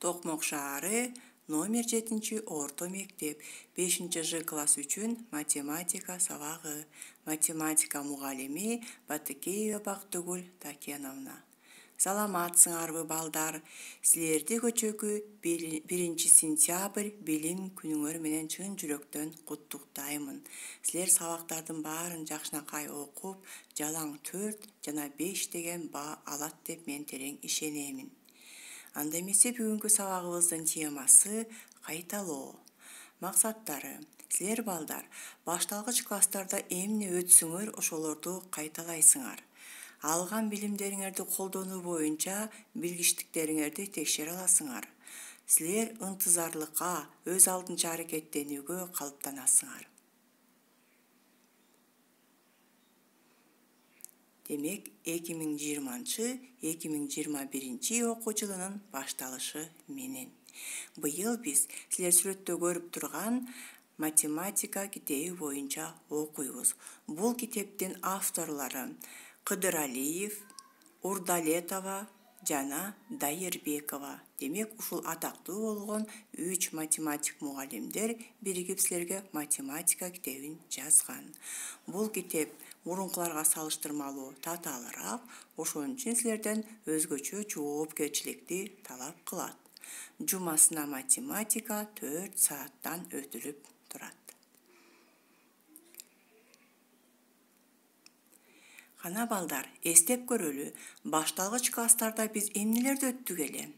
Токмок шаары, номер 7 орто мектеп, 5 Ж класс үчүн математика сабагы. Математика мугалими Батыкеева Бактыгүл Такеновна. Саламатсыңарбы балдар. Силерди көчөгү 1 сентябрь билим күнүңөр менен чын жүрөктөн куттуктаймын. Силер сабактардын баарын жакшынакай окуп, жалаң 4 жана 5 деген баа алат деп мен терең ишенемин. Анда эмесе бүгүнкү сабагыбыздын темасы кайталоо. Максаттары: силер балдар башталгыч класстарда эмне өтсүңөр, ошолорду кайталайсыңар. Алган билимдериңерди колдонуу боюнча билгичтиктериңерди текшере аласыңар. Силер ынтызарлыкка, өз алдынча аракеттенүүгө калыптанасыңар. Демек, 2020-2021 окуу жылынын башталышы менен. Быйыл биз силер сүрөттө көрүп турган математика китеби боюнча окуйбуз. Бул китептин авторлору Кыдыралиев, Урдалетова жана Дайырбекова. Демек, ушул атактуу болгон 3 математик мугалимдер биригип силерге математика китебин жазган. Бул китеп мурункуларга салыштырмалуу татаалыраак, ошон үчүн силерден өзгөчө жоопкерчиликти талап кылат. Жумасына математика 4 сааттан өтүлүп турат. Кана балдар, эстеп көрөлү, башталгыч класстарда биз эмнелерди өттүк эле?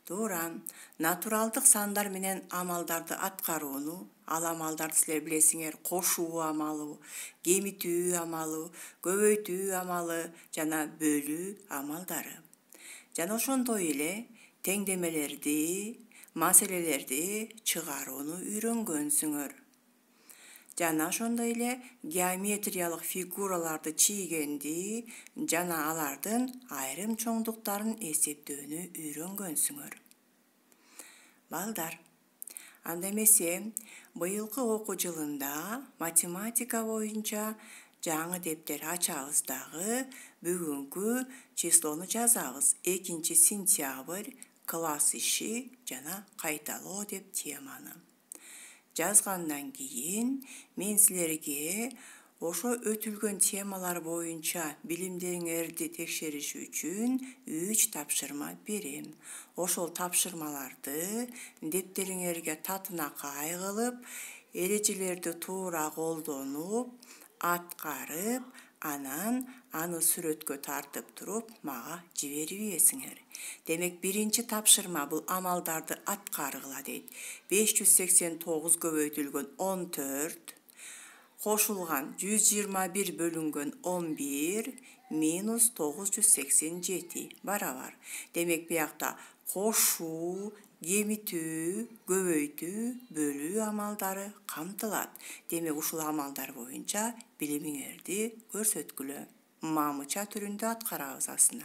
Туура, натуралдык сандар менен амалдарды аткарууну, ал амалдарды силер билесиңер, кошуу амалы, кемитүү амалы, көбөйтүү амалы жана бөлүү амалдары. Жана ошондой эле теңдемелерди, маселелерди чыгарууну үйрөнгөнсүңөр. Жана ошондой эле геометриялык фигураларды чийгенди жана алардын айрым чоңдуктарын эсептөөнү үйрөнгөнсүңөр. Балдар, анда эмесе быйылкы окуу жылында математика боюнча жаңы дептер ачабыз дагы бүгүнкү числону жазабыз. 2 сентябрь, класс иши жана кайталоо деп теманы. Жазгандан кийин мен силерге ошо өтүлгөн темалар боюнча билимдериңерди текшериш үчүн 3 тапшырма берем. Ошол тапшырмаларды дептериңерге татынакай кылып, эрежелерди туура колдонуп, аткарып, анан аны сүрөткө тартып туруп мага жибербейсиңер. Демек, 1 тапшырма бул амалдарды аткаргыла дейт. 589 көбөйтүлгөн 14 кошулган 121 бөлүнгөн 11 минус 987 барабар. Демек, биякта кошуу, кемитүү, көбөйтүү, бөлүү амалдары камтылат. Демек, ушул амалдар боюнча билимиңерди көрсөткүлө. Мамыча түрүндө аткарабыз асына.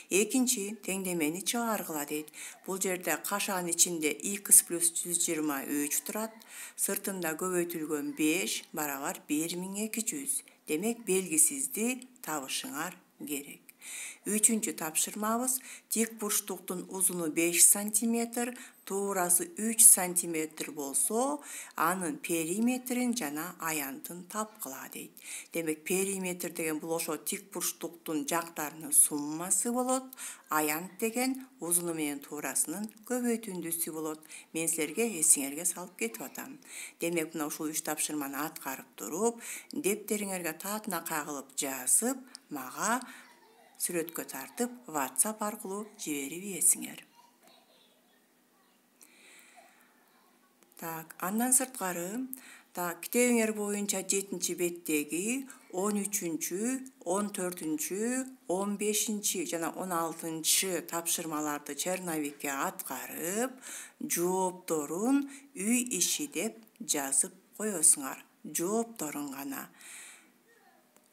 2 теңдемени чыгаргыла дейт. Бул жерде кашанын ичинде x плюс 123 турат, сыртында көбөйтүлгөн 5 барабар 1200. Демек, белгисизди табышыңар керек. 3 тапшырмабыз: тик бурчтуктун узуну 5 см, туурасы 3 см болсо, анын периметрин жана аянтын тапкыла дейт. Демек, периметр деген бул ошо тик бурчтуктун жактарынын суммасы болот, аянт деген узуну менен туурасынын көбөйтүндүсү болот. Мен силерге эсиңерге салып кетип атам. Демек, мына ушул 3 тапшырманы аткарып туруп, дептериңерге татынакай кылып жазып, мага сүрөткө тартып, WhatsApp аркылуу жибербейсиңер. Андан сырткары, китебиңер боюнча 7 беттеги 13, 14, 15 жана 16 тапшырмаларды черновикке аткарып, жоопторун үй иши деп жазып коесуңар. Жоопторун гана.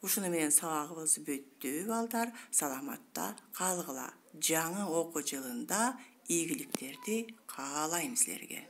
Ушуну менен сабагыбыз бүттү, балдар. Саламатта калгыла. Жаңы окуу жылында ийгиликтерди каалайм силерге.